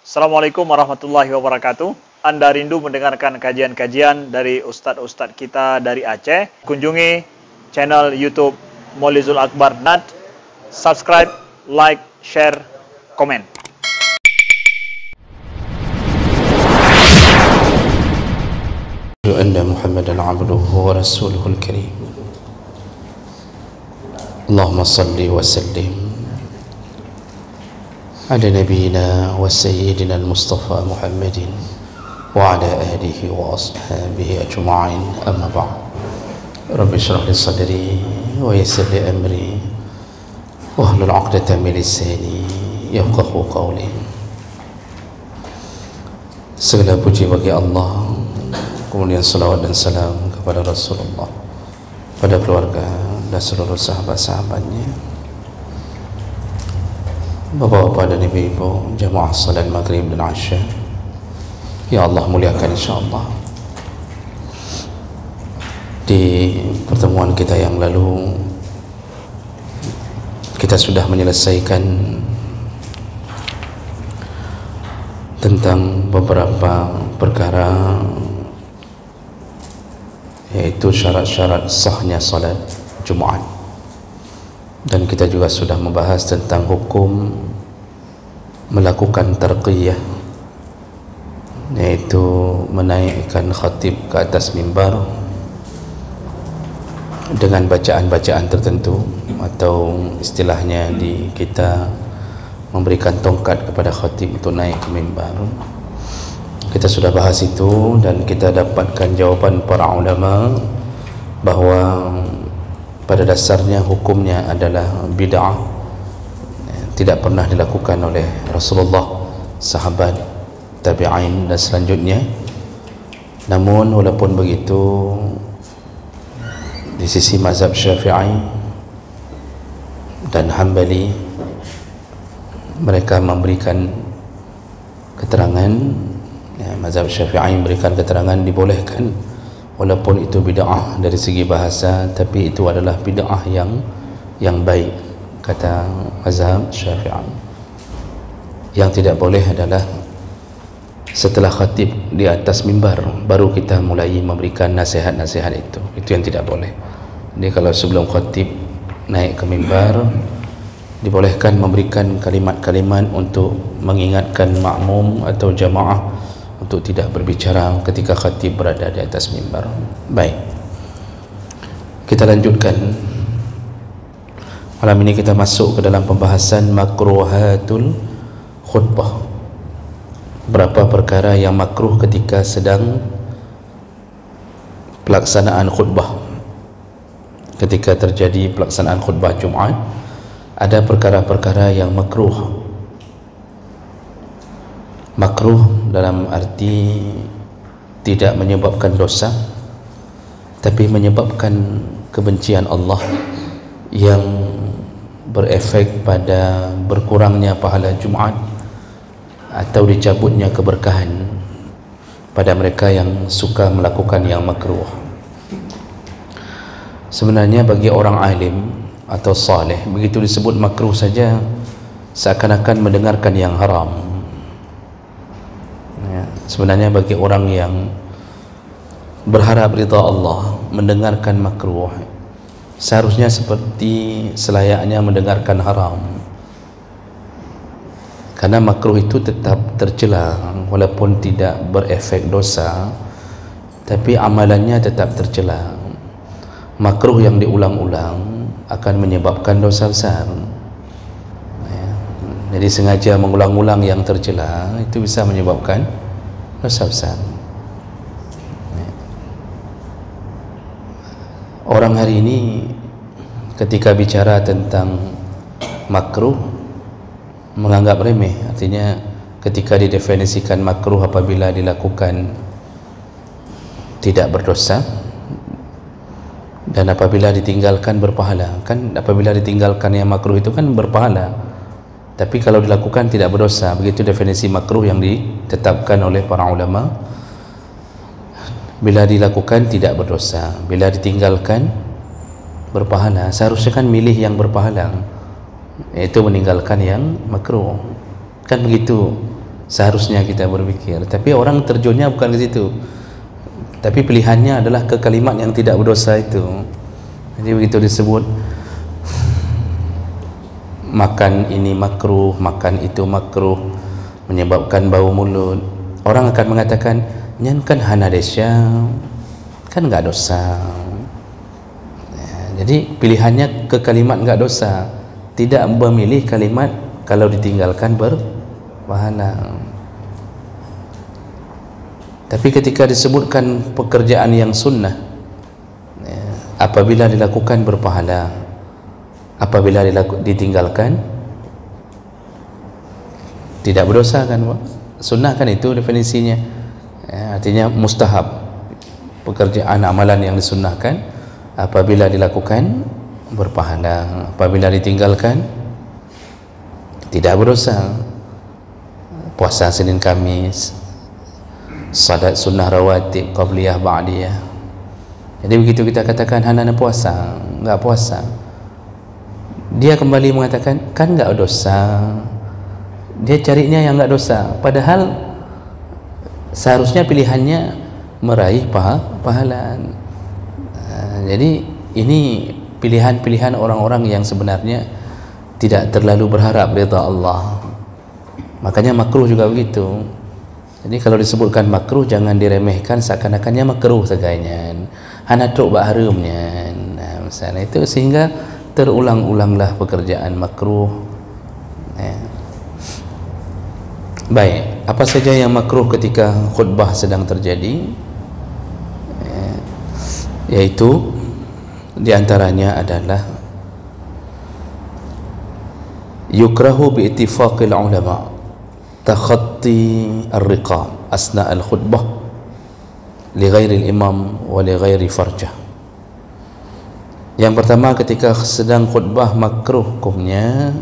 Assalamualaikum warahmatullahi wabarakatuh. Anda rindu mendengarkan kajian-kajian dari ustadz-ustadz kita dari Aceh? Kunjungi channel YouTube Maulizul Akbar NAD. Subscribe, like, share, komen. أن محمدا عبده ورسوله الكريم اللهم صل وسلم على نبينا وسيدنا المصطفى محمد وعلى آله وأصحابه أجمعين أما بعد رب اشرح لي صدري ويسر لي أمري واحلل عقدة من لساني يفقهوا قولي. Segala puji bagi Allah, kemudian salawat dan salam kepada Rasulullah, pada keluarga dan seluruh sahabat-sahabatnya, bapak-bapak dan ibu-ibu, jamaah salat maghrib dan isya. Ya Allah muliakan insyaAllah. Di pertemuan kita yang lalu kita sudah menyelesaikan tentang beberapa perkara, yaitu syarat-syarat sahnya salat Jumat, dan kita juga sudah membahas tentang hukum melakukan tarqiyah, yaitu menaikkan khatib ke atas mimbar dengan bacaan-bacaan tertentu, atau istilahnya di kita memberikan tongkat kepada khatib untuk naik ke mimbar. Kita sudah bahas itu dan kita dapatkan jawaban para ulama bahawa pada dasarnya hukumnya adalah bid'ah, tidak pernah dilakukan oleh Rasulullah, sahabat, tabi'in dan selanjutnya. Namun walaupun begitu, di sisi mazhab Syafi'i dan Hambali, mereka memberikan keterangan, mazhab Syafi'i memberikan keterangan dibolehkan walaupun itu bid'ah dari segi bahasa, tapi itu adalah bid'ah yang baik, kata mazhab Syafi'i. Yang tidak boleh adalah setelah khatib di atas mimbar baru kita mulai memberikan nasihat-nasihat itu yang tidak boleh. Jadi kalau sebelum khatib naik ke mimbar, dibolehkan memberikan kalimat-kalimat untuk mengingatkan makmum atau jamaah untuk tidak berbicara ketika khatib berada di atas mimbar. Baik, kita lanjutkan. Malam ini kita masuk ke dalam pembahasan makruhatul khutbah. Berapa perkara yang makruh ketika sedang pelaksanaan khutbah. Ketika terjadi pelaksanaan khutbah Jumat, ada perkara-perkara yang makruh. Makruh dalam arti tidak menyebabkan dosa, tapi menyebabkan kebencian Allah yang berefek pada berkurangnya pahala Jumat atau dicabutnya keberkahan pada mereka yang suka melakukan yang makruh. Sebenarnya bagi orang alim atau saleh, begitu disebut makruh saja seakan-akan mendengarkan yang haram. Sebenarnya bagi orang yang berharap ridha Allah, mendengarkan makruh seharusnya seperti selayaknya mendengarkan haram, karena makruh itu tetap tercela walaupun tidak berefek dosa, tapi amalannya tetap tercela. Makruh yang diulang-ulang akan menyebabkan dosa besar. Jadi sengaja mengulang-ulang yang tercela itu bisa menyebabkan dosa besar. Orang hari ini ketika bicara tentang makruh menganggap remeh. Artinya ketika didefinisikan makruh apabila dilakukan tidak berdosa, dan apabila ditinggalkan berpahala. Kan apabila ditinggalkan yang makruh itu kan berpahala, tapi kalau dilakukan tidak berdosa. Begitu definisi makruh yang ditetapkan oleh para ulama. Bila dilakukan tidak berdosa, bila ditinggalkan berpahala. Seharusnya kan milih yang berpahala, yaitu meninggalkan yang makruh. Kan begitu seharusnya kita berpikir. Tapi orang terjunnya bukan ke situ, tapi pilihannya adalah ke kalimat yang tidak berdosa itu. Jadi begitu disebut makan ini makruh, makan itu makruh, menyebabkan bau mulut, orang akan mengatakan nyan kan hana desya, kan nggak dosa. Jadi pilihannya ke kalimat nggak dosa, tidak memilih kalimat kalau ditinggalkan berpahala. Tapi ketika disebutkan pekerjaan yang sunnah, apabila dilakukan berpahala, apabila ditinggalkan tidak berdosa kan Pak? Sunnah kan itu definisinya, artinya mustahab, pekerjaan amalan yang disunnahkan, apabila dilakukan berpahala, apabila ditinggalkan tidak berdosa. Puasa Senin Kamis, salat sunnah rawatib, qabliyah, ba'diyah. Jadi begitu kita katakan hana puasa, enggak puasa, dia kembali mengatakan kan enggak dosa, dia carinya yang enggak dosa, padahal seharusnya pilihannya meraih pahala. Jadi ini pilihan-pilihan orang-orang yang sebenarnya tidak terlalu berharap ridha Allah. Makanya makruh juga begitu. Jadi kalau disebutkan makruh jangan diremehkan seakan-akannya makruh segainya, hana truk bak harumnya. Nah, misalnya itu, sehingga terulang-ulanglah pekerjaan makruh. Baik, apa saja yang makruh ketika khutbah sedang terjadi? Yaitu diantaranya adalah yukrahu bi ittifaqil ulama takhatti ar-riqab asna al-khutbah li ghairi al-imam wa li ghairi farjah. Yang pertama, ketika sedang khutbah makruh hukumnya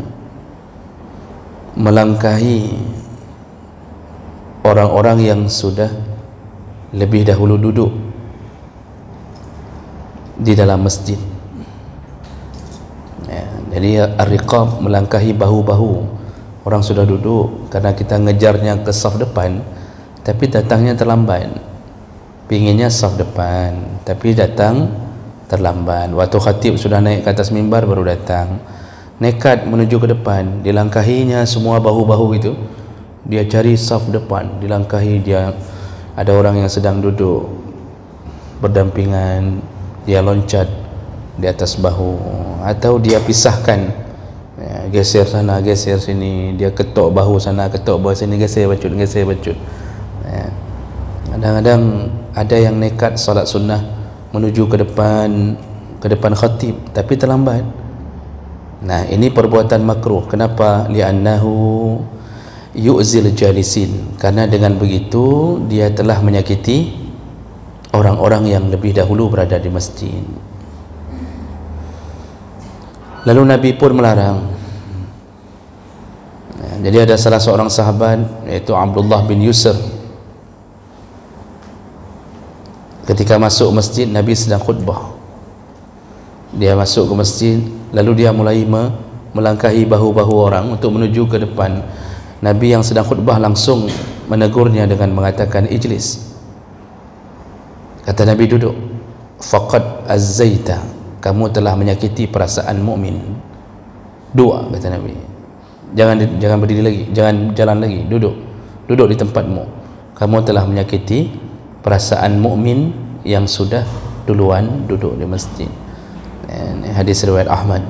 melangkahi orang-orang yang sudah lebih dahulu duduk di dalam masjid. Jadi ar-riqab melangkahi bahu-bahu orang sudah duduk, karena kita ngejarnya ke saf depan tapi datangnya terlambat. Pinginnya saf depan tapi datang terlambat. Waktu khatib sudah naik ke atas mimbar baru datang, nekat menuju ke depan, dilangkahinya semua bahu-bahu itu. Dia cari saf depan, dilangkahi, dia ada orang yang sedang duduk berdampingan, dia loncat di atas bahu, atau dia pisahkan, geser sana geser sini, dia ketok bahu sana ketok bahu sini, geser bacut. Kadang-kadang ada yang nekat salat sunnah menuju ke depan khatib tapi terlambat. Nah, ini perbuatan makruh. Kenapa? Li'annahu yu'zil jalisin, karena dengan begitu dia telah menyakiti orang-orang yang lebih dahulu berada di masjid. Lalu Nabi pun melarang. Jadi ada salah seorang sahabat, yaitu Abdullah bin Yusr, ketika masuk masjid Nabi sedang khutbah, dia masuk ke masjid, lalu dia mulai melangkahi bahu-bahu orang untuk menuju ke depan. Nabi yang sedang khutbah langsung menegurnya dengan mengatakan ijlis. Kata Nabi, duduk. Faqad azzaita, kamu telah menyakiti perasaan mukmin. Dua, kata Nabi, jangan berdiri lagi, jangan jalan lagi, duduk di tempatmu. Kamu telah menyakiti perasaan mukmin yang sudah duluan duduk di masjid. Hadis riwayat Ahmad.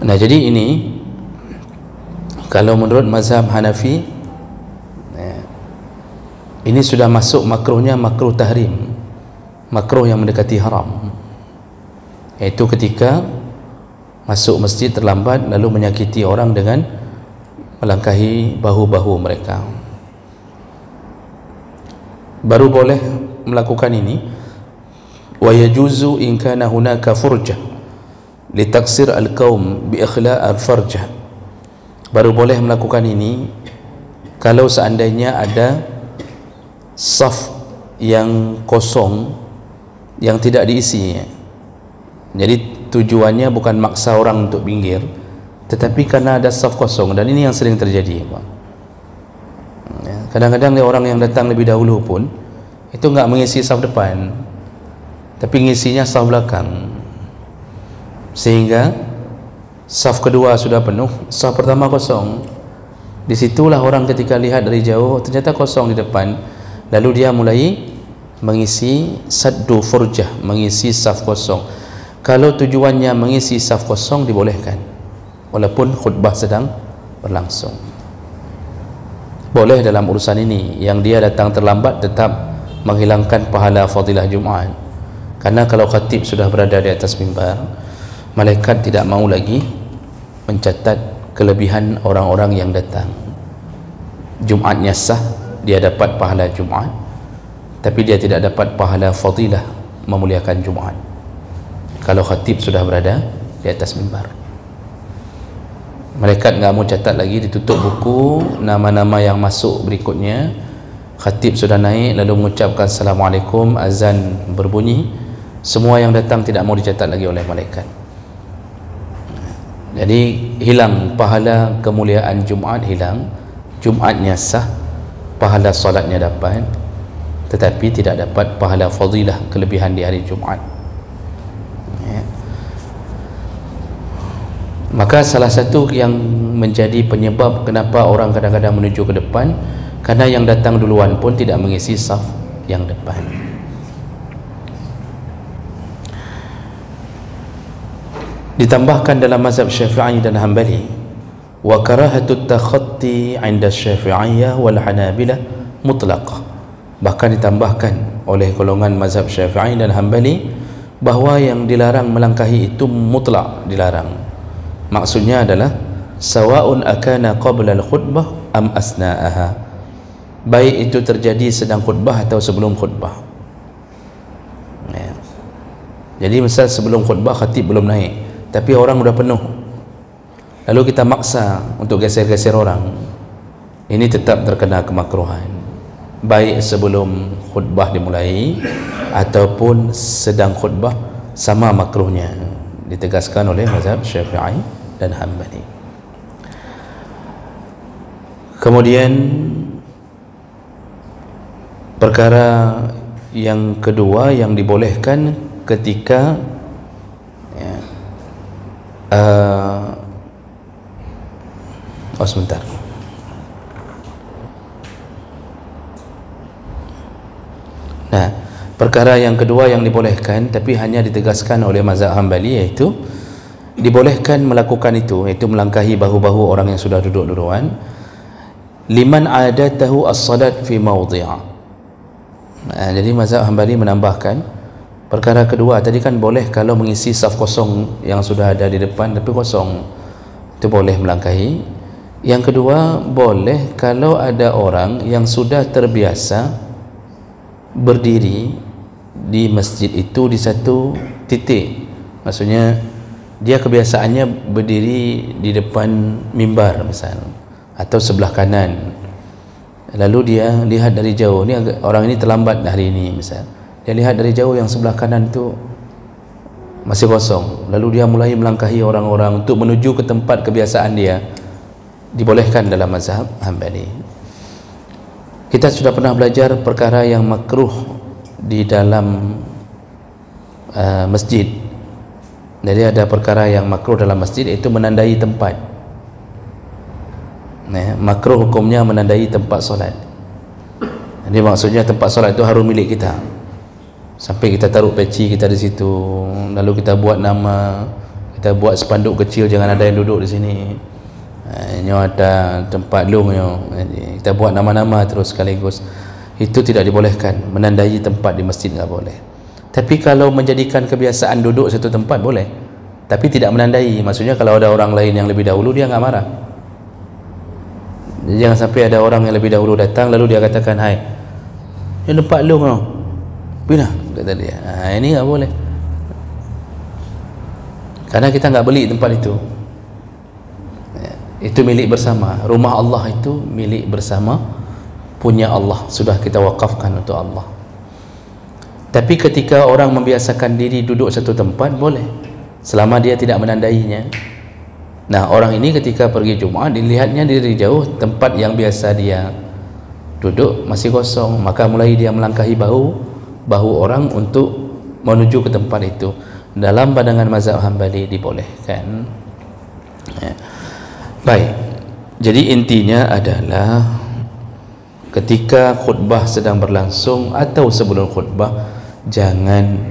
Nah, jadi ini kalau menurut mazhab Hanafi, ini sudah masuk makruhnya makruh tahrim, makruh yang mendekati haram, yaitu ketika masuk masjid terlambat lalu menyakiti orang dengan melangkahi bahu-bahu mereka. Baru boleh melakukan ini. Wa yajuzu in kana hunaka furjah li taksir al-qaum bi ikhla' al-farjah. Baru boleh melakukan ini kalau seandainya ada saf yang kosong yang tidak diisi. Jadi tujuannya bukan maksa orang untuk pinggir, tetapi karena ada saf kosong, dan ini yang sering terjadi, Pak. Kadang-kadang dia orang yang datang lebih dahulu pun itu enggak mengisi saf depan, tapi ngisinya saf belakang, sehingga saf kedua sudah penuh, saf pertama kosong. Disitulah orang ketika lihat dari jauh ternyata kosong di depan, lalu dia mulai mengisi saddu furjah, mengisi saf kosong. Kalau tujuannya mengisi saf kosong dibolehkan, walaupun khutbah sedang berlangsung. Boleh dalam urusan ini. Yang dia datang terlambat tetap menghilangkan pahala fadilah Jumaat, karena kalau khatib sudah berada di atas mimbar, malaikat tidak mau lagi mencatat kelebihan orang-orang yang datang. Jumatnya sah, dia dapat pahala Jumat, tapi dia tidak dapat pahala fadilah memuliakan Jumat kalau khatib sudah berada di atas mimbar. Malaikat enggak mau catat lagi, ditutup buku nama-nama yang masuk berikutnya. Khatib sudah naik lalu mengucapkan Assalamualaikum, azan berbunyi, semua yang datang tidak mau dicatat lagi oleh malaikat. Jadi hilang pahala kemuliaan Jumaat, hilang. Jumaatnya sah, pahala solatnya dapat, tetapi tidak dapat pahala fadilah kelebihan di hari Jumaat. Maka salah satu yang menjadi penyebab kenapa orang kadang-kadang menuju ke depan, karena yang datang duluan pun tidak mengisi saf yang depan. Ditambahkan dalam mazhab Syafi'i dan Hanbali, wa karahatut takhatti 'inda Syafi'iyyah wal Hanabilah mutlaqah. Bahkan ditambahkan oleh golongan mazhab Syafi'i dan Hanbali bahawa yang dilarang melangkahi itu mutlak dilarang. Maksudnya adalah sawa'un akana qabla al-khutbah am asna'aha, baik itu terjadi sedang khutbah atau sebelum khutbah. Jadi misal sebelum khutbah khatib belum naik, tapi orang sudah penuh, lalu kita maksa untuk geser-geser orang, ini tetap terkena kemakruhan, baik sebelum khutbah dimulai ataupun sedang khutbah, sama makruhnya, ditegaskan oleh mazhab Syafi'i dan Hanbali. Kemudian perkara yang kedua yang dibolehkan ketika sebentar. Nah, perkara yang kedua yang dibolehkan tapi hanya ditegaskan oleh mazhab Hanbali, yaitu dibolehkan melakukan itu, yaitu melangkahi bahu-bahu orang yang sudah duduk duluan, liman adatahu as-salat fi mawdhi'a. Jadi mazhab Hanbali menambahkan perkara kedua tadi kan boleh kalau mengisi saf kosong yang sudah ada di depan tapi kosong, itu boleh melangkahi. Yang kedua, boleh kalau ada orang yang sudah terbiasa berdiri di masjid itu di satu titik, maksudnya dia kebiasaannya berdiri di depan mimbar misal, atau sebelah kanan, lalu dia lihat dari jauh, ni orang ini terlambat hari ini misal, dia lihat dari jauh yang sebelah kanan itu masih kosong, lalu dia mulai melangkahi orang-orang untuk menuju ke tempat kebiasaan dia, dibolehkan dalam mazhab Hanbali. Kita sudah pernah belajar perkara yang makruh di dalam masjid. Jadi ada perkara yang makruh dalam masjid, itu menandai tempat. Makruh hukumnya menandai tempat solat. Jadi maksudnya tempat solat itu harus milik kita, sampai kita taruh peci kita di situ, lalu kita buat nama, kita buat spanduk kecil, jangan ada yang duduk di sini, nyo ada tempat lung nyo, kita buat nama-nama terus sekaligus. Itu tidak dibolehkan, menandai tempat di masjid enggak boleh. Tapi kalau menjadikan kebiasaan duduk satu tempat boleh, tapi tidak menandai. Maksudnya kalau ada orang lain yang lebih dahulu, dia enggak marah. Jadi jangan sampai ada orang yang lebih dahulu datang lalu dia katakan, hai, ini tempat lu kau pindah, kata dia. Ini enggak boleh, karena kita enggak beli tempat itu. Itu milik bersama. Rumah Allah itu milik bersama, punya Allah, sudah kita wakafkan untuk Allah. Tapi ketika orang membiasakan diri duduk satu tempat, boleh, selama dia tidak menandainya. Nah, orang ini ketika pergi Jumaat, dilihatnya dari jauh tempat yang biasa dia duduk masih kosong, maka mulai dia melangkahi bahu orang untuk menuju ke tempat itu. Dalam pandangan mazhab Hambali dibolehkan. Ya. Baik, jadi intinya adalah ketika khutbah sedang berlangsung atau sebelum khutbah, jangan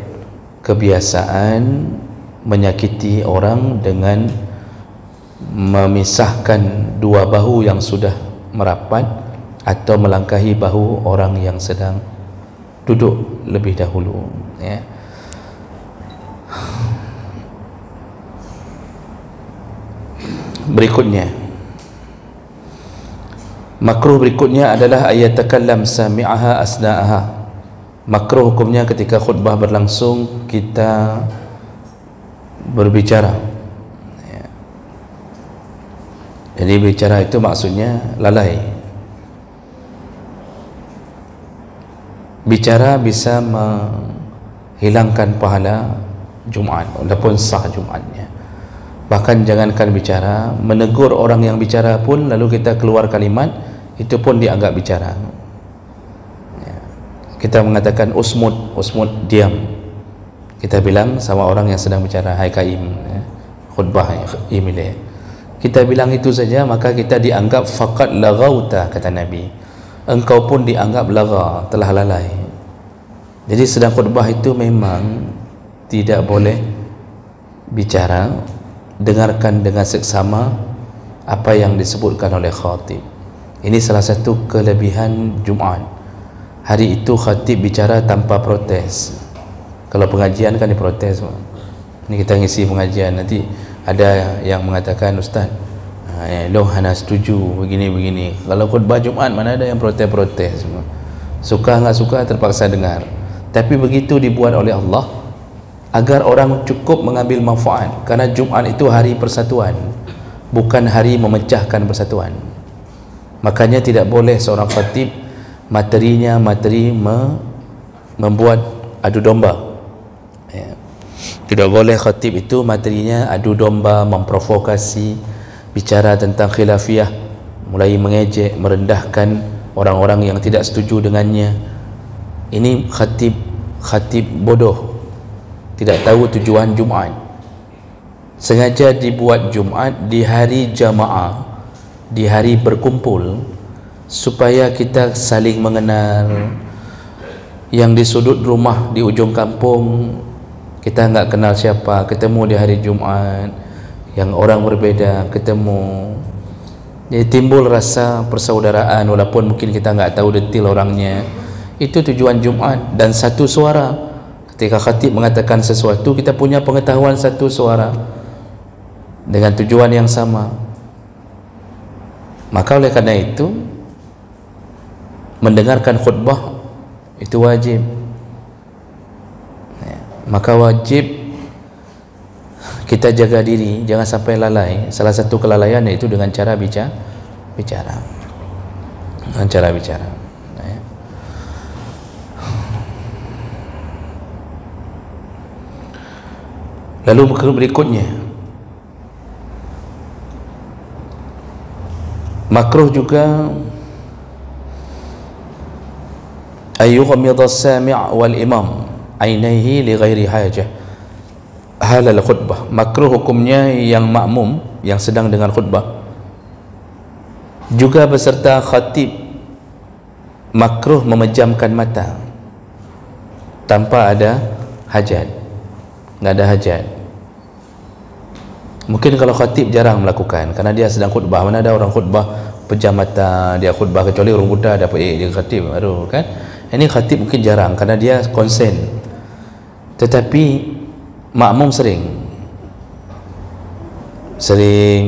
kebiasaan menyakiti orang dengan memisahkan dua bahu yang sudah merapat atau melangkahi bahu orang yang sedang duduk lebih dahulu, ya. Berikutnya, makruh berikutnya adalah ayatakallam sami'aha asna'aha. Makruh hukumnya ketika khutbah berlangsung kita berbicara, ya. Jadi bicara itu maksudnya lalai. Bicara bisa menghilangkan pahala Jumaat walaupun sah Jumaatnya. Bahkan jangankan bicara, menegur orang yang bicara pun lalu kita keluar kalimat, itu pun dianggap bicara, ya. Kita mengatakan usmud diam, kita bilang sama orang yang sedang bicara, hai kaim, ya. Khutbah imilah, kita bilang itu saja, maka kita dianggap faqad laghauta, kata Nabi, engkau pun dianggap lagha, telah lalai. Jadi sedang khutbah itu memang tidak boleh bicara, dengarkan dengan seksama apa yang disebutkan oleh khatib. Ini salah satu kelebihan Jumaat. Hari itu khatib bicara tanpa protes. Kalau pengajian kan diprotes. Ini kita ngisi pengajian, nanti ada yang mengatakan, Ustaz, loh hana setuju begini-begini. Kalau khutbah Jumaat mana ada yang protes-protes. Suka nggak suka terpaksa dengar. Tapi begitu dibuat oleh Allah agar orang cukup mengambil manfaat, karena Jumaat itu hari persatuan, bukan hari memecahkan persatuan. Makanya tidak boleh seorang khatib materinya membuat adu domba, ya. Tidak boleh khatib itu materinya adu domba, memprovokasi, bicara tentang khilafiyah, mulai mengejek, merendahkan orang-orang yang tidak setuju dengannya. Ini khatib bodoh, tidak tahu tujuan Jumaat. Sengaja dibuat Jumaat di hari jamaah, di hari berkumpul, supaya kita saling mengenal. Yang di sudut rumah di ujung kampung kita nggak kenal siapa, ketemu di hari Jumaat. Yang orang berbeda ketemu, jadi timbul rasa persaudaraan walaupun mungkin kita nggak tahu detail orangnya. Itu tujuan Jumaat. Dan satu suara, ketika khatib mengatakan sesuatu, kita punya pengetahuan satu suara dengan tujuan yang sama. Maka oleh karena itu, mendengarkan khutbah itu wajib, ya. Maka wajib kita jaga diri, jangan sampai lalai. Salah satu kelalaian yaitu dengan cara bicara, dengan cara bicara. Lalu berikutnya, makruh juga ayyughamidha as-sami' wal imam ainaihi li ghairi hajah halal khutbah. Makruh hukumnya yang makmum yang sedang dengan khutbah juga beserta khatib makruh memejamkan mata tanpa ada hajat. Nggak ada hajat. Mungkin kalau khatib jarang melakukan karena dia sedang khutbah. Mana ada orang khutbah pejam mata dia khutbah, kecuali orang muda dapat dia khatib baru kan. Ini khatib mungkin jarang karena dia konsen. Tetapi makmum sering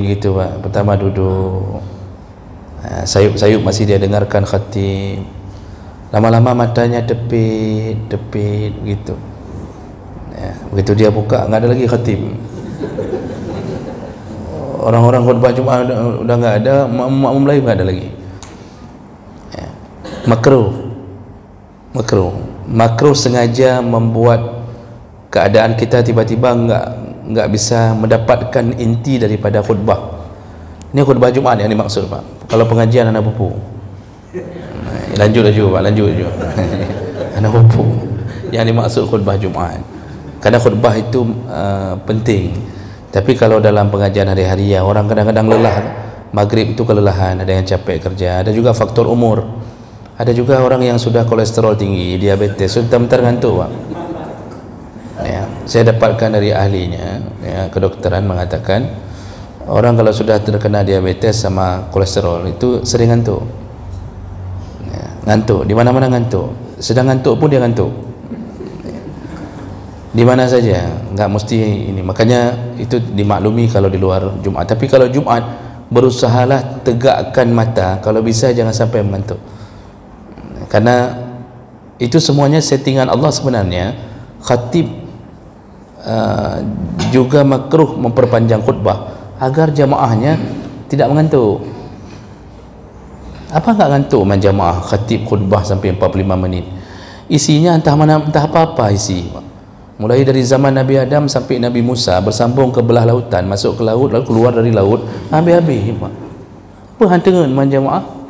gitu Pak. Pertama duduk, sayup-sayup masih dia dengarkan khatib. Lama-lama matanya depit gitu. Ya, begitu dia buka nggak ada lagi khatib. Orang-orang khutbah Jumaat udah nggak ada, makmum lain nggak ada lagi. Ya. Makruh sengaja membuat keadaan kita tiba-tiba nggak bisa mendapatkan inti daripada khutbah. Ini khutbah Jumaat yang dimaksud Pak. Kalau pengajian anak pupu, Lanjut Pak, lanjut. Ana hubung yang dimaksud khutbah Jumaat. Karena khutbah itu penting. Tapi kalau dalam pengajian hari-hari ya, orang kadang-kadang lelah. Maghrib itu kelelahan, ada yang capek kerja, ada juga faktor umur. Ada juga orang yang sudah kolesterol tinggi, diabetes, sudah bentar ngantuk Pak. Ya, saya dapatkan dari ahlinya, ya, kedokteran mengatakan orang kalau sudah terkena diabetes sama kolesterol itu sering ngantuk. Ya, ngantuk, di mana-mana ngantuk. Sedang ngantuk pun dia ngantuk. Ya. Di mana saja, nggak mesti ini. Makanya itu dimaklumi kalau di luar Jumat. Tapi kalau Jumat, berusahalah tegakkan mata, kalau bisa jangan sampai mengantuk. Karena itu semuanya settingan Allah sebenarnya. Khatib juga makruh memperpanjang khutbah agar jamaahnya tidak mengantuk. Apa enggak ngantuk menjamaah khatib khutbah sampai 45 menit? Isinya entah mana, entah apa-apa isi. Mulai dari zaman Nabi Adam sampai Nabi Musa, bersambung ke belah lautan, masuk ke laut, lalu keluar dari laut, habis-habis. Apa hantengan menjamaah?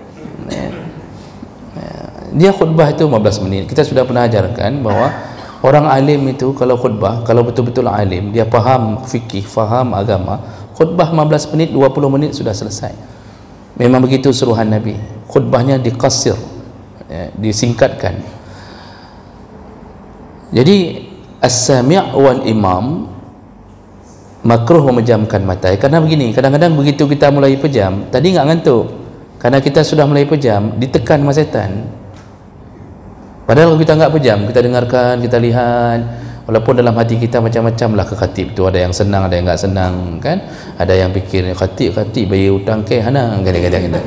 Dia khutbah itu 15 menit. Kita sudah pernah ajarkan bahwa orang alim itu kalau khutbah, kalau betul-betul alim, dia faham fikih, faham agama, khutbah 15 menit, 20 menit sudah selesai. Memang begitu suruhan Nabi. Khutbahnya diqassir, ya, disingkatkan. Jadi as-sami' wal imam makruh memejamkan mata. Karena begini, kadang-kadang begitu kita mulai pejam, tadi enggak ngantuk. Karena kita sudah mulai pejam, ditekan sama setan. Padahal kalau kita enggak pejam, kita dengarkan, kita lihat, walaupun dalam hati kita macam-macam lah ke khatib tu, ada yang senang, ada yang enggak senang, kan? Ada yang fikir khatib bayar hutang ke hana, kadang-kadang kita.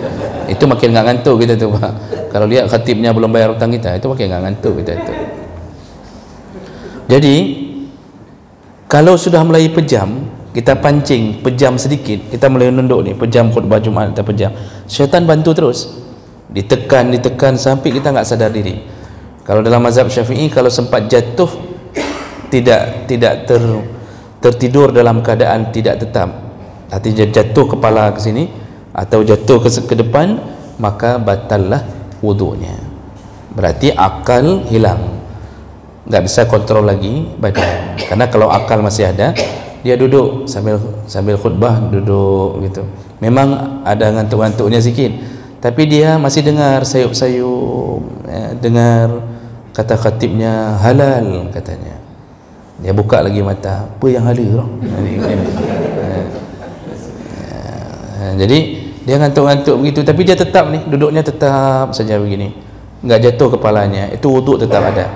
Itu makin enggak ngantuk kita tu, Pak. Kalau lihat khatibnya belum bayar hutang kita, itu makin enggak ngantuk kita itu. Jadi kalau sudah mulai pejam, kita pancing pejam sedikit, kita mulai nunduk ni, pejam khutbah Jumaat, kita pejam, syaitan bantu terus, ditekan sampai kita enggak sadar diri. Kalau dalam mazhab Syafi'i, kalau sempat jatuh tidak tertidur dalam keadaan tidak tetap, artinya jatuh kepala ke sini atau jatuh ke depan, maka batallah wudunya. Berarti akal hilang, nggak bisa kontrol lagi badan. Karena kalau akal masih ada, dia duduk sambil khutbah, duduk gitu. Memang ada ngantuk-ngantuknya sikit, tapi dia masih dengar sayup-sayup, ya, dengar kata khatibnya halal katanya. Dia buka lagi mata, apa yang halal? Jadi dia ngantuk-ngantuk begitu, tapi dia tetap nih, duduknya tetap saja begini, nggak jatuh kepalanya, itu wuduk tetap ada.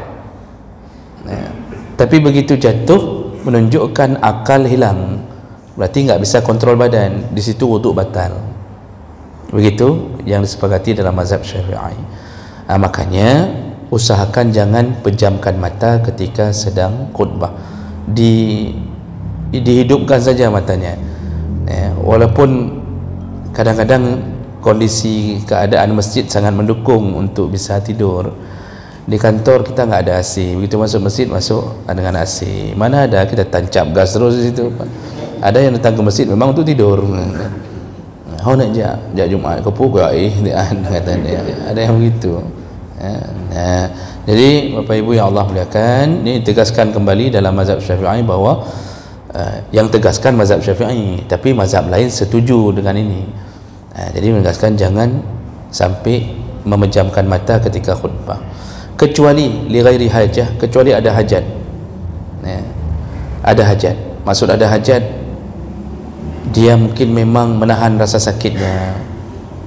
Tapi begitu jatuh menunjukkan akal hilang, berarti nggak bisa kontrol badan, di situ wuduk batal. Begitu yang disepakati dalam mazhab Syafi'i. Makanya usahakan jangan pejamkan mata ketika sedang khutbah. Dihidupkan saja matanya. Walaupun kadang-kadang kondisi keadaan masjid sangat mendukung untuk bisa tidur. Di kantor kita nggak ada AC, begitu masuk masjid masuk dengan AC. Mana ada kita tancap gas terus di situ. Ada yang datang ke masjid memang untuk tidur. How nak jak Jumaat ke pukul katanya. Ada yang begitu. Jadi Bapak Ibu yang Allah muliakan, ini tegaskan kembali dalam mazhab Syafi'i bahwa yang tegaskan mazhab Syafi'i, tapi mazhab lain setuju dengan ini. Jadi menegaskan jangan sampai memejamkan mata ketika khutbah, kecuali li ghairi hajah, kecuali ada hajat. Ada hajat, maksud ada hajat, dia mungkin memang menahan rasa sakitnya.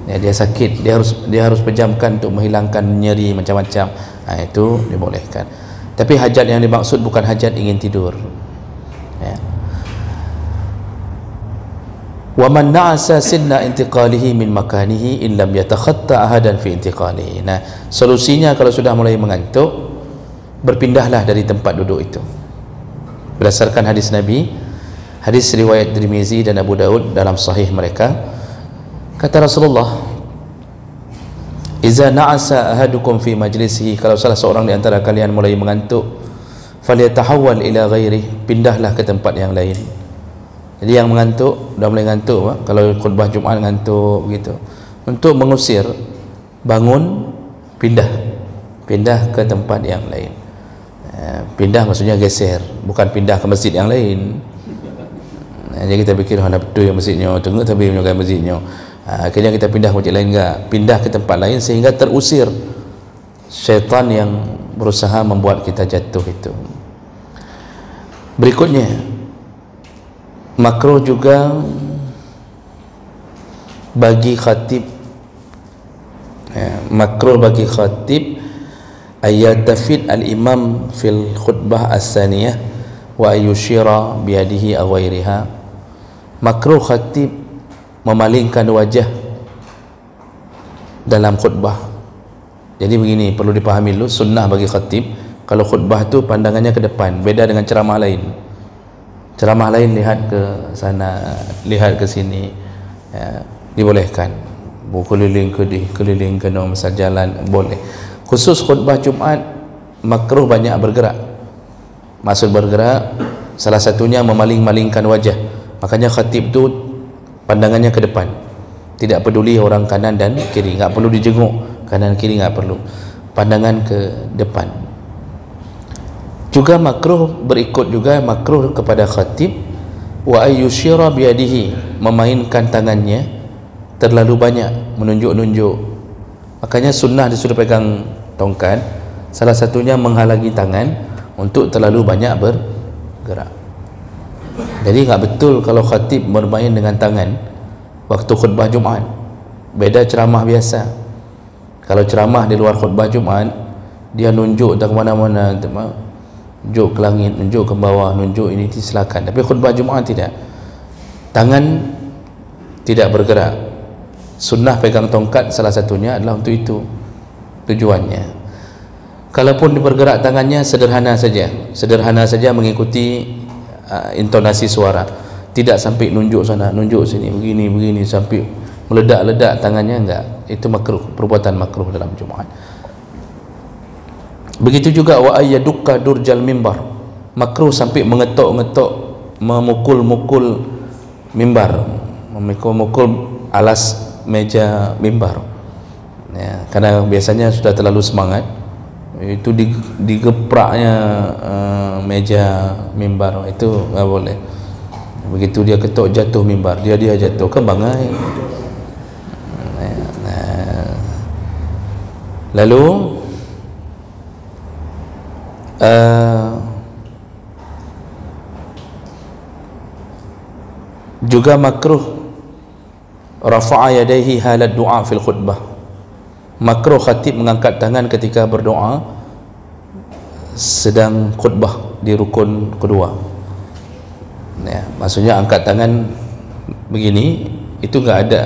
Dia sakit, dia harus pejamkan untuk menghilangkan nyeri macam-macam. Itu dibolehkan. Tapi hajat yang dimaksud bukan hajat ingin tidur. Wa man na'asa sinna intiqalihi min makanihi in lam yatakhatta ahadan fi intiqalihi. Nah, solusinya kalau sudah mulai mengantuk, berpindahlah dari tempat duduk itu. Berdasarkan hadis Nabi, hadis riwayat Tirmizi dan Abu Daud dalam sahih mereka, kata Rasulullah, iza na'asa ahadukum fi majlisihi, kalau salah seorang di antara kalian mulai mengantuk, falyatahawwal ila ghairihi, pindahlah ke tempat yang lain. Jadi yang mengantuk, dah mulai ngantuk, kalau khutbah Jumaat ngantuk begitu, untuk mengusir, bangun pindah ke tempat yang lain. Pindah maksudnya geser, bukan pindah ke masjid yang lain. Jadi kita fikir hendak betul yang masjidnya, tengok tapi menyukai masjidnya. Akhirnya kita pindah ke masjid lain, enggak, pindah ke tempat lain sehingga terusir syaitan yang berusaha membuat kita jatuh itu. Berikutnya, makruh juga bagi khatib, makruh bagi khatib ayatafid al-imam fil khutbah as-saniyah wa ayushira biyadihi aw ghairiha. Makruh khatib memalingkan wajah dalam khutbah. Jadi begini, perlu dipahami dulu sunnah bagi khatib. Kalau khutbah tu pandangannya ke depan, beda dengan ceramah lain. Ceramah lain lihat ke sana, lihat ke sini, dibolehkan. Keliling ke masal jalan boleh. Khusus khutbah Jumaat makruh banyak bergerak. Maksud bergerak salah satunya memaling-malingkan wajah. Makanya khatib tu pandangannya ke depan, tidak peduli orang kanan dan kiri, enggak perlu dijenguk kanan kiri, enggak perlu, pandangan ke depan. Juga makruh, berikut juga makruh kepada khatib wa ayyushira biyadihi, memainkan tangannya terlalu banyak, menunjuk-nunjuk. Makanya sunnah disuruh pegang tongkat, salah satunya menghalangi tangan untuk terlalu banyak bergerak. Jadi enggak betul kalau khatib bermain dengan tangan waktu khutbah Jumaat. Beda ceramah biasa. Kalau ceramah di luar khutbah Jumaat, dia nunjuk ke mana-mana, nunjuk ke langit, nunjuk ke bawah, nunjuk ini, silakan. Tapi khutbah Jumaat tidak. Tangan tidak bergerak. Sunnah pegang tongkat salah satunya adalah untuk itu tujuannya. Kalaupun bergerak tangannya sederhana saja mengikuti intonasi suara, tidak sampai nunjuk sana, nunjuk sini, begini sampai meledak-ledak tangannya, enggak. Itu makruh, perbuatan makruh dalam Jumaat. Begitu juga wa ayyadukka durjal mimbar, makruh sampai mengetuk-ngetuk, memukul-mukul mimbar, memukul alas meja mimbar, ya, karena biasanya sudah terlalu semangat itu digepraknya meja mimbar, itu nggak boleh. Begitu dia ketuk jatuh mimbar, dia jatuh ke bangai. Lalu juga makruh rafa'a yadayhi halat du'a fil khutbah. Makruh khatib mengangkat tangan ketika berdoa sedang khutbah di rukun kedua. Ya, maksudnya angkat tangan begini, itu enggak ada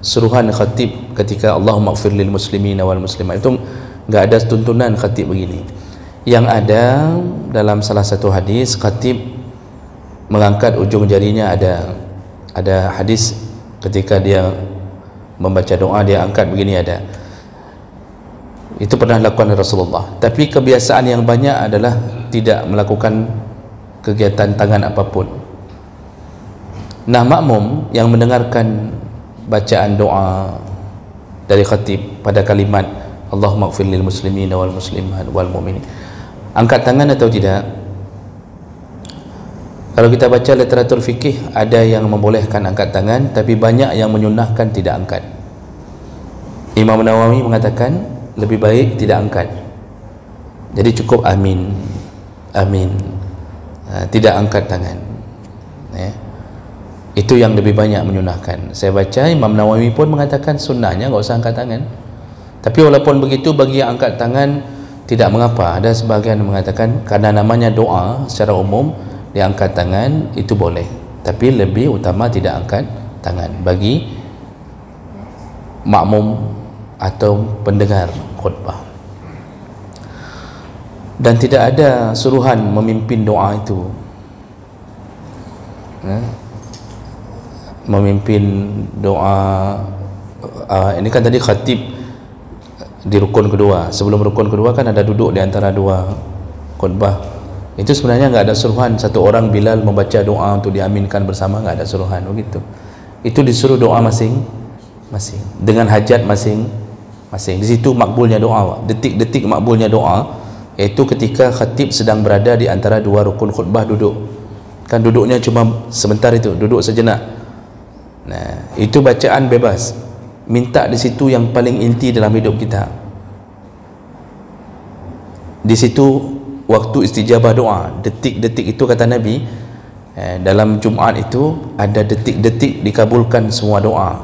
suruhan khatib ketika Allahumma ighfir lil muslimin wal muslimat, itu enggak ada tuntunan khatib begini. Yang ada dalam salah satu hadis, khatib mengangkat ujung jarinya, ada hadis ketika dia membaca doa dia angkat begini, ada. Itu pernah dilakukan Rasulullah. Tapi kebiasaan yang banyak adalah tidak melakukan kegiatan tangan apapun. Nah, makmum yang mendengarkan bacaan doa dari khatib pada kalimat Allahumma ighfir lil muslimin wal muslimat wal mu'minin, angkat tangan atau tidak? Kalau kita baca literatur fikih, ada yang membolehkan angkat tangan, tapi banyak yang menyunnahkan tidak angkat. Imam Nawawi mengatakan lebih baik tidak angkat, jadi cukup amin, tidak angkat tangan, ya. Itu yang lebih banyak menyunnahkan. Saya baca Imam Nawawi pun mengatakan sunnahnya enggak usah angkat tangan. Tapi walaupun begitu, bagi yang angkat tangan tidak mengapa. Ada sebagian yang mengatakan karena namanya doa secara umum, dia angkat tangan itu boleh, tapi lebih utama tidak angkat tangan bagi makmum atau pendengar khutbah. Dan tidak ada suruhan memimpin doa itu, memimpin doa. Ini kan tadi khatib di rukun kedua. Sebelum rukun kedua kan ada duduk di antara dua khutbah. Itu sebenarnya enggak ada suruhan satu orang Bilal membaca doa untuk diaminkan bersama, enggak ada suruhan begitu. Itu disuruh doa masing-masing dengan hajat masing. Di situ makbulnya doa, detik-detik makbulnya doa, iaitu ketika khatib sedang berada di antara dua rukun khutbah duduk. Kan duduknya cuma sebentar itu, duduk sejenak. Nah, itu bacaan bebas. Minta di situ yang paling inti dalam hidup kita. Di situ waktu istijabah doa, detik-detik itu kata Nabi, dalam Jumaat itu ada detik-detik dikabulkan semua doa.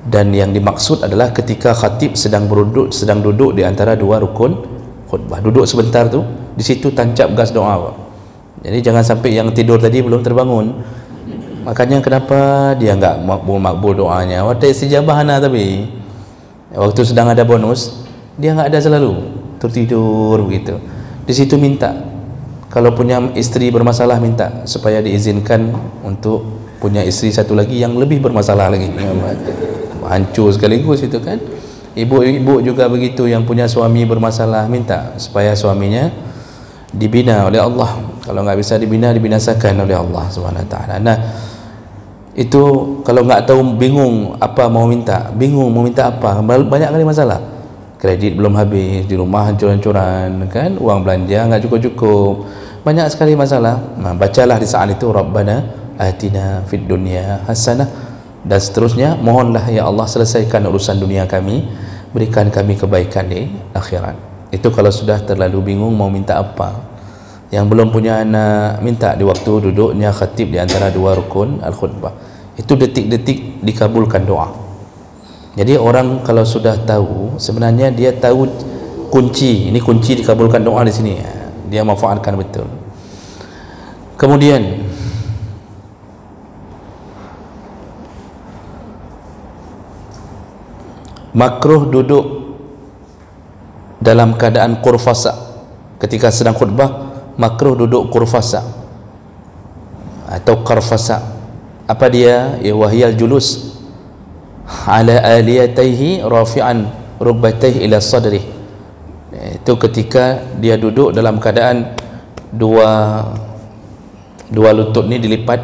Dan yang dimaksud adalah ketika khatib sedang duduk di antara dua rukun khutbah, duduk sebentar tu, di situ tancap gas doa. Jadi jangan sampai yang tidur tadi belum terbangun. Makanya kenapa dia enggak makbul doanya? Waktu istijabah tapi waktu sedang ada bonus dia enggak ada, selalu tertidur begitu. Di situ minta, kalau punya istri bermasalah minta supaya diizinkan untuk punya istri satu lagi yang lebih bermasalah lagi. Hancur sekaligus itu kan. Ibu-ibu juga begitu, yang punya suami bermasalah minta supaya suaminya dibina oleh Allah. Kalau nggak bisa dibina, dibinasakan oleh Allah Subhanahu Wa Taala. Nah, itu kalau nggak tahu, bingung apa mau minta, bingung mau minta apa, banyak kali masalah. Kredit belum habis, di rumah hancur-hancuran kan, uang belanja nggak cukup-cukup, banyak sekali masalah. Nah, bacalah di saat itu Rabbana atina fid dunya hasanah, dan seterusnya. Mohonlah ya Allah selesaikan urusan dunia kami, berikan kami kebaikan di akhirat. Itu kalau sudah terlalu bingung mau minta apa. Yang belum punya anak, minta di waktu duduknya khatib di antara dua rukun al-khutbah. Itu detik-detik dikabulkan doa. Jadi orang kalau sudah tahu, sebenarnya dia tahu kunci, ini kunci dikabulkan doa di sini. Dia manfaatkan betul. Kemudian makruh duduk dalam keadaan qurfasa. Ketika sedang khutbah makruh duduk qurfasa atau qarfasa. Apa dia? Ya wahyal julus ala aliyataihi rafi'an rukbataihi ila sadrih. Itu ketika dia duduk dalam keadaan dua lutut ni dilipat,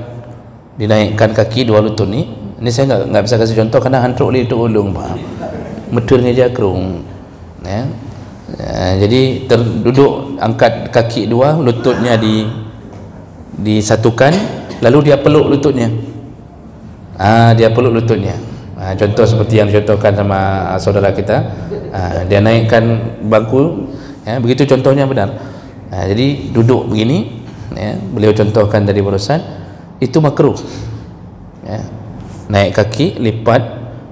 dinaikkan kaki dua lutut ni. Ini saya enggak bisa kasih contoh kerana hantruk itu ulung, faham. Medurnya jakrung. Ya. Jadi duduk, angkat kaki dua, lututnya disatukan, lalu dia peluk lututnya. Dia peluk lututnya. Contoh seperti yang dicontohkan sama saudara kita. Dia naikkan bangku, ya, begitu contohnya benar. Jadi duduk begini, ya, beliau contohkan tadi barusan, itu makruh. Ya. Naik kaki, lipat,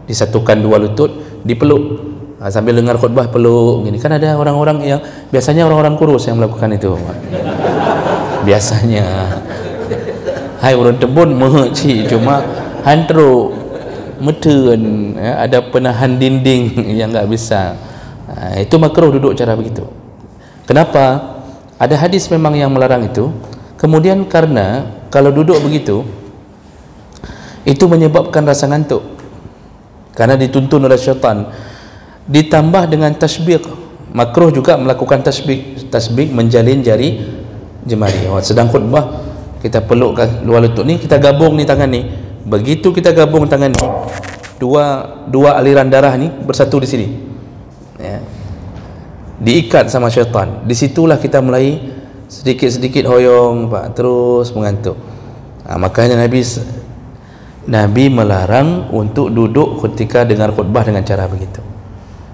disatukan dua lutut, dipeluk. Sambil dengar khutbah peluk begini. Kan ada orang-orang yang biasanya orang-orang kurus yang melakukan itu. Biasanya. Hai urun tebun meci cuma hantruk medun, ya, ada penahan dinding yang enggak bisa. Itu makruh duduk cara begitu. Kenapa? Ada hadis memang yang melarang itu. Kemudian karena kalau duduk begitu itu menyebabkan rasa ngantuk, karena dituntun oleh syaitan. Ditambah dengan tasbih, makruh juga melakukan tasbih menjalin jari jemari. Sedang khutbah kita peluk dua lutut ni, kita gabung ni tangan ni. Begitu kita gabung tangan ni, dua aliran darah ni bersatu di sini, ya, diikat sama syaitan. Disitulah kita mulai sedikit-sedikit hoyong, Pak, terus mengantuk. Makanya Nabi melarang untuk duduk ketika dengar khutbah dengan cara begitu.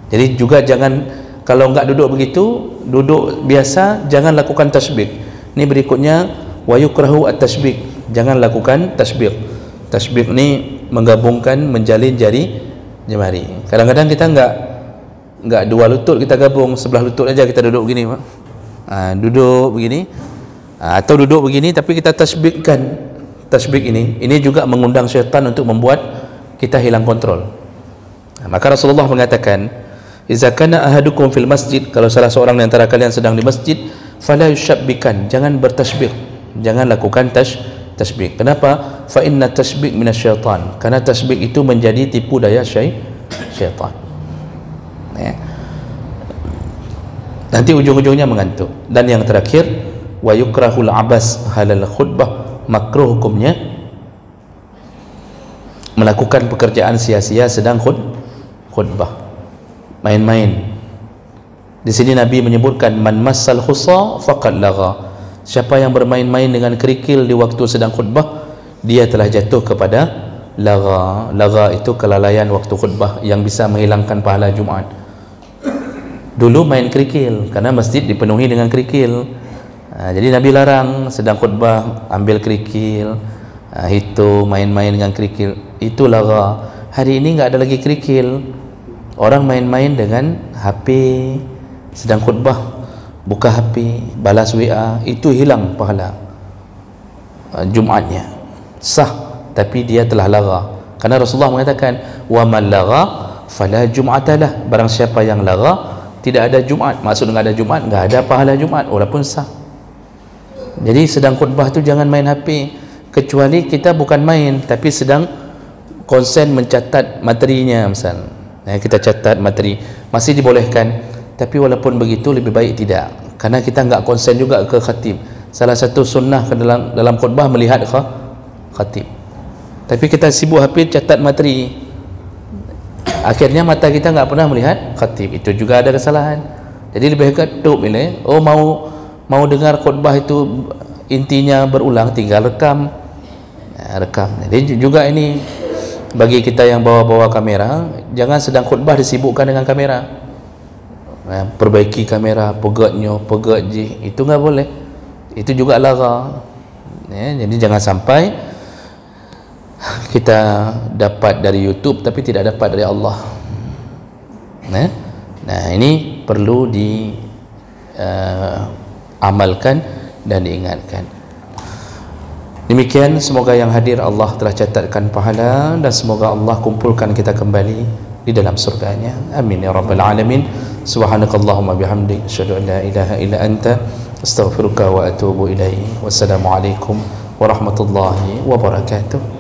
Jadi juga jangan, kalau enggak duduk begitu, duduk biasa, jangan lakukan tasbih. Ini berikutnya wa yukrahu at-tasbih. Jangan lakukan tasbih. Tasbih ni menggabungkan, menjalin jari jemari. Kadang-kadang kita enggak dua lutut kita gabung, sebelah lutut aja kita duduk begini, Pak. Duduk begini, atau duduk begini tapi kita tasbihkan. Tasbih ini juga mengundang syaitan untuk membuat kita hilang kontrol. Maka Rasulullah mengatakan, "Idza kana ahadukum fil masjid," kalau salah seorang di antara kalian sedang di masjid, fala yusyabbikan, jangan bertasbih, jangan lakukan tasbih. Kenapa? Fa inna tasbih minasyaitan, karena tasbih itu menjadi tipu daya syaitan. Ya. Nanti ujung-ujungnya mengantuk. Dan yang terakhir, wa yukrahul abas halal khutbah, makruh hukumnya melakukan pekerjaan sia-sia sedang khutbah. main-main. Di sini Nabi menyebutkan man massal khusa faqad lagha. Siapa yang bermain-main dengan kerikil di waktu sedang khutbah, dia telah jatuh kepada lagha. Lagha itu kelalaian waktu khutbah yang bisa menghilangkan pahala Jumaat. Dulu main kerikil karena masjid dipenuhi dengan kerikil. Jadi Nabi larang sedang khutbah ambil kerikil, itu main-main dengan kerikil, itu lagha. Hari ini enggak ada lagi kerikil. Orang main-main dengan HP sedang khutbah, buka HP, balas WA, itu hilang pahala Jumatnya. Sah, tapi dia telah lagha. Karena Rasulullah mengatakan, wa man lagha fala jum'atalah. Barang siapa yang lagha, tidak ada Jumat. Maksud enggak ada Jumat, enggak ada pahala Jumat walaupun sah. Jadi sedang khutbah tu jangan main HP, kecuali kita bukan main tapi sedang konsen mencatat materinya. Misal kita catat materi, masih dibolehkan. Tapi walaupun begitu lebih baik tidak, karena kita enggak konsen juga ke khatib. Salah satu sunnah ke dalam khutbah melihat ke khatib. Tapi kita sibuk HP catat materi, akhirnya mata kita enggak pernah melihat khatib. Itu juga ada kesalahan. Jadi lebih baik tutup ini. Oh, mau dengar khutbah itu intinya berulang, tinggal rekam. Rekam. Jadi juga ini bagi kita yang bawa kamera, jangan sedang khutbah disibukkan dengan kamera. Perbaiki kamera, pegatnya, pegat je, itu enggak boleh. Itu juga lagha. Jadi jangan sampai kita dapat dari YouTube tapi tidak dapat dari Allah. Nah, ini perlu diamalkan dan diingatkan. Demikian, semoga yang hadir Allah telah catatkan pahala, dan semoga Allah kumpulkan kita kembali di dalam surganya. Amin ya rabbal alamin. Subhanakallahumma bihamdik, asyhadu an la ilaha illa anta, astaghfiruka wa atubu ilaik. Wassalamualaikum warahmatullahi wabarakatuh.